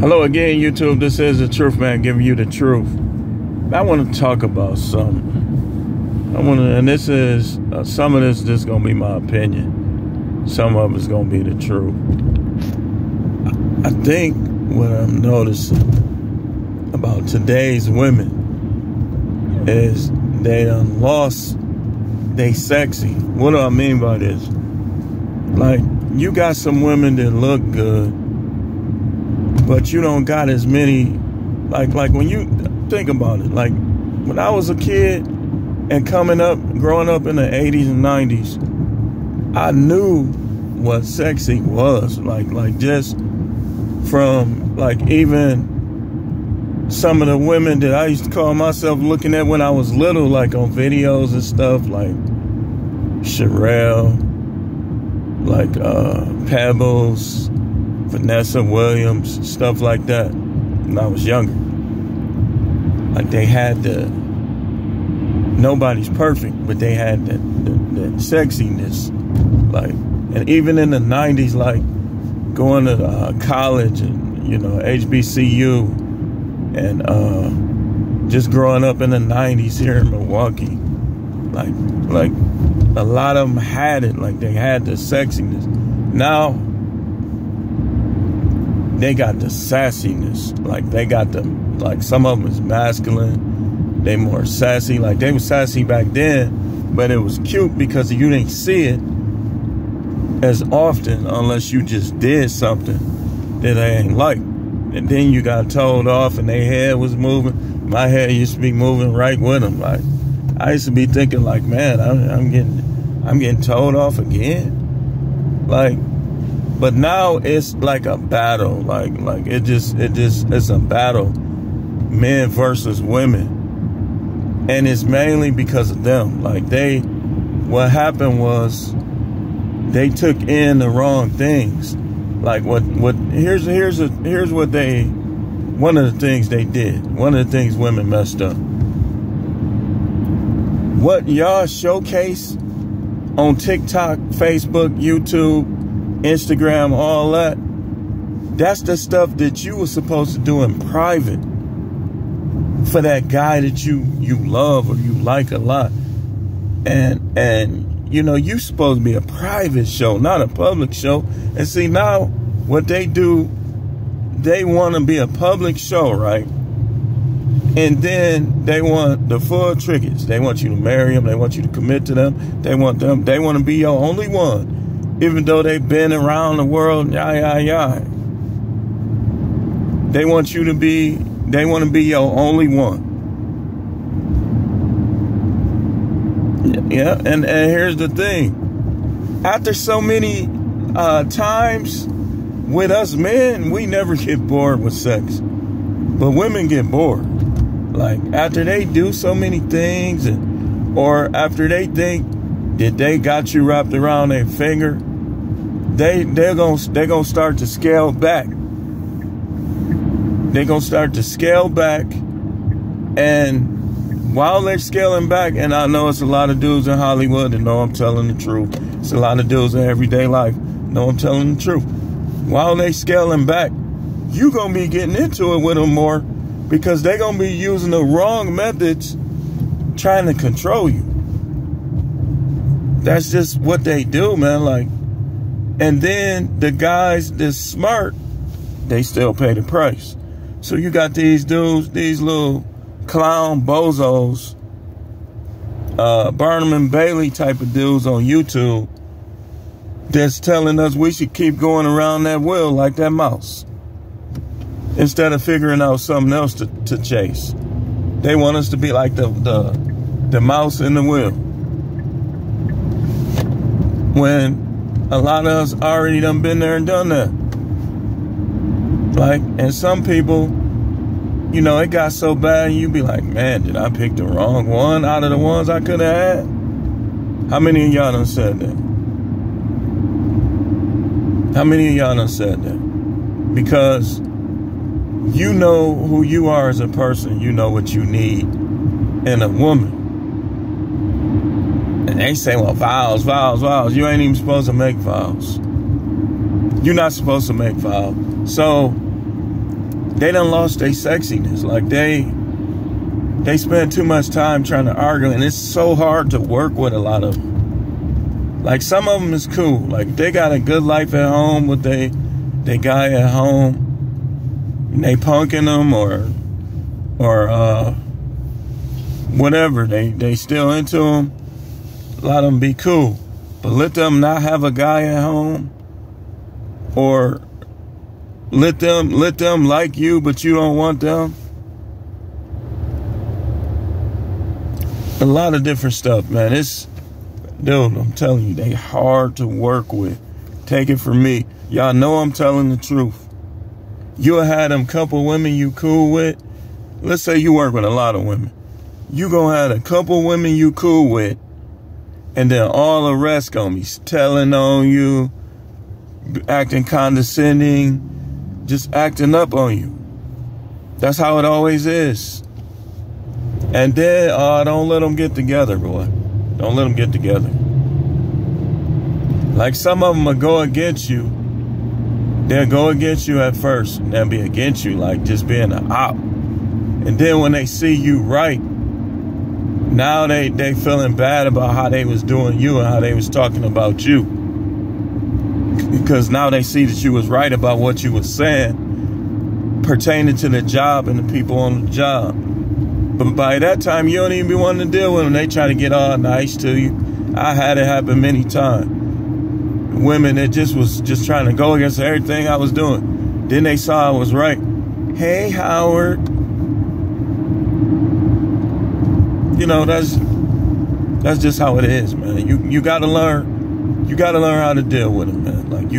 Hello again, YouTube. This is The Truth Man, giving you the truth. I want to talk about something. And this is, some of this is going to be my opinion. Some of it's going to be the truth. I think what I'm noticing about today's women is they done lost they sexy. What do I mean by this? Like, you got some women that look good, but you don't got as many, like when you think about it, like when I was a kid and growing up in the 80s and 90s, I knew what sexy was, like just from like even some of the women that I used to call myself looking at when I was little, like on videos and stuff, like Sherelle, like Pebbles, Vanessa Williams, stuff like that when I was younger. Like they had nobody's perfect, but they had that sexiness. Like, and even in the 90s, like going to college and, you know, HBCU and just growing up in the 90s here in Milwaukee, like a lot of them had it, like they had the sexiness. Now they got the sassiness, like they got like some of them is masculine, they more sassy, like they was sassy back then, but it was cute because you didn't see it as often unless you just did something that they ain't like. And then you got told off and their head was moving. My head used to be moving right with them. Like, I used to be thinking like, man, I'm getting told off again. Like, but now it's like a battle. Like it's a battle, men versus women. And it's mainly because of them. Like what happened was they took in the wrong things. Like here's what one of the things they did. One of the things women messed up. What y'all showcase on TikTok, Facebook, YouTube, Instagram, all that, that's the stuff that you were supposed to do in private for that guy that you love or you like a lot. And you know, you supposed to be a private show, not a public show. And see, now what they do, they want to be a public show, right? And then they want the full trinkets. They want you to marry them. They want you to commit to them. They want to be your only one, even though they've been around the world. They want to be your only one. Yeah, and here's the thing. After so many times with us men, we never get bored with sex. But women get bored. Like, after they do so many things, or after they think that they got you wrapped around their finger, they're gonna start to scale back. They're gonna start to scale back, and while they're scaling back, and I know it's a lot of dudes in Hollywood that know I'm telling the truth. It's a lot of dudes in everyday life know I'm telling the truth. While they scaling back, you gonna be getting into it with them more because they're gonna be using the wrong methods trying to control you. That's just what they do, man. Like, and then the guys that's smart, they still pay the price. So you got these dudes, these little clown bozos, Barnum and Bailey type of dudes on YouTube that's telling us we should keep going around that wheel like that mouse instead of figuring out something else to chase. They want us to be like the mouse in the wheel, when a lot of us already done been there and done that. Like, and some people, you know, it got so bad, you be like, man, did I pick the wrong one out of the ones I could have had? How many of y'all done said that? How many of y'all done said that? Because you know who you are as a person. You know what you need in a woman. And they say, well, vows. You ain't even supposed to make vows. You're not supposed to make vows. So they done lost their sexiness. Like they spend too much time trying to argue, and it's so hard to work with a lot of them. Like some of them is cool. Like they got a good life at home with they guy at home. And they punking them or whatever. They still into them. A lot of them be cool. But let them not have a guy at home, or let them like you, but you don't want them. A lot of different stuff, man. Dude, I'm telling you, they hard to work with. Take it from me. Y'all know I'm telling the truth. You'll have them couple women you cool with. Let's say you work with a lot of women. You gonna have a couple women you cool with, and then all the rest gonna be telling on you, acting condescending, just acting up on you. That's how it always is. And then, don't let them get together, boy. Don't let them get together. Like some of them will go against you. They'll go against you at first. They'll be against you, like just being an op. And then when they see you right, now they feeling bad about how they was doing you and how they was talking about you. Because now they see that you was right about what you was saying pertaining to the job and the people on the job. But by that time, you don't even be wanting to deal with them. They try to get all nice to you. I had it happen many times. Women that was just trying to go against everything I was doing. Then they saw I was right. Hey, Howard. You know, that's just how it is, man. You gotta learn. You gotta learn how to deal with them, man. Like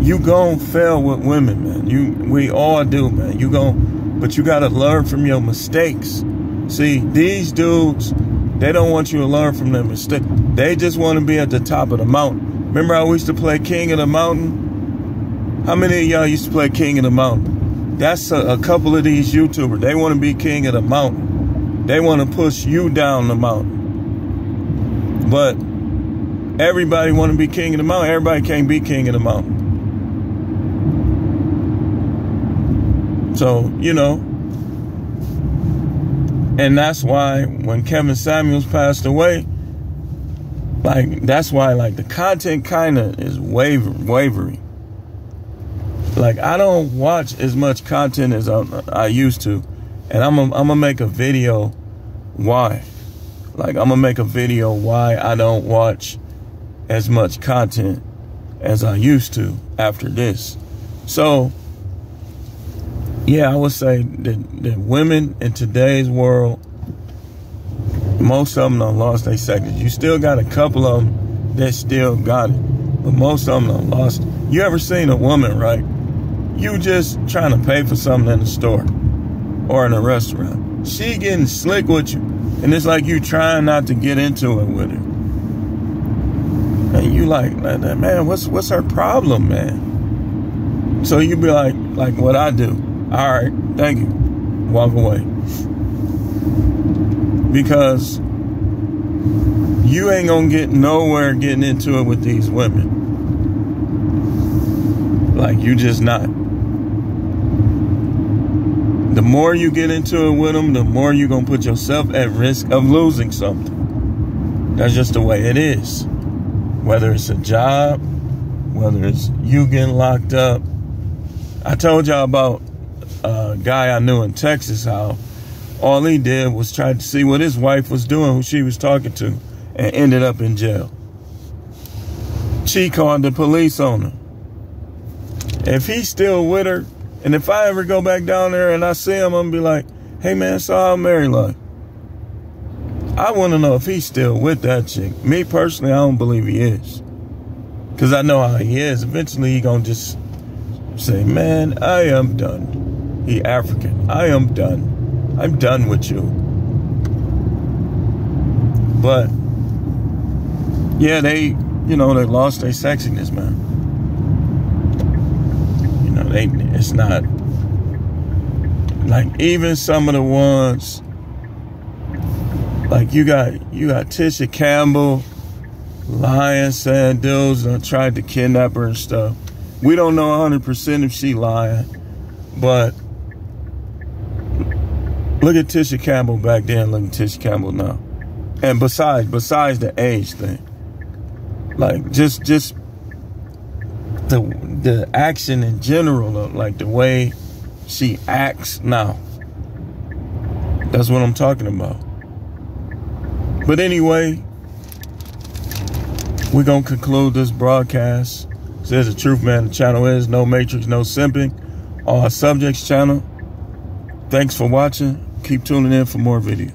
you gon' fail with women, man. We all do, man. But you gotta learn from your mistakes. See, these dudes, they don't want you to learn from their mistakes. They just want to be at the top of the mountain. Remember how we used to play King of the Mountain? How many of y'all used to play King of the Mountain? That's a couple of these YouTubers. They want to be King of the Mountain. They want to push you down the mountain. But everybody want to be King of the Mountain. Everybody can't be King of the Mountain. So, you know, and that's why when Kevin Samuels passed away, like, that's why, like, the content kind of is wavering. Like, I don't watch as much content as I used to. And I'm gonna make a video why. Like, I'm gonna make a video why I don't watch as much content as I used to after this. So, yeah, I would say that women in today's world, most of them done lost their seconds. You still got a couple of them that still got it, but most of them done lost it. You ever seen a woman, right? You just trying to pay for something in the store or in a restaurant. She getting slick with you, and it's like you trying not to get into it with her. And you like, man, what's her problem, man? So you be like what I do. All right, thank you. Walk away. Because you ain't gonna get nowhere getting into it with these women. Like, you just not. The more you get into it with them, the more you're gonna put yourself at risk of losing something. That's just the way it is. Whether it's a job, whether it's you getting locked up. I told y'all about a guy I knew in Texas, how all he did was try to see what his wife was doing, who she was talking to, and ended up in jail. She called the police on him. If he's still with her, and if I ever go back down there and I see him, I'm gonna be like, hey man, so how married life? I want to know if he's still with that chick. Me personally, I don't believe he is. Because I know how he is. Eventually he gonna just say, man, I am done. He African. I am done. I'm done with you. But yeah, they lost their sexiness, man. You know, it's not like, even some of the ones, like you got Tisha Campbell lying, saying dudes tried to kidnap her and stuff. We don't know 100% if she lying, but look at Tisha Campbell back then, look at Tisha Campbell now. And besides the age thing, like just the action in general, like the way she acts now. That's what I'm talking about. But anyway, we're going to conclude this broadcast. Says the Truth Man. The channel is No Matrix, No Simping. All Subjects channel. Thanks for watching. Keep tuning in for more videos.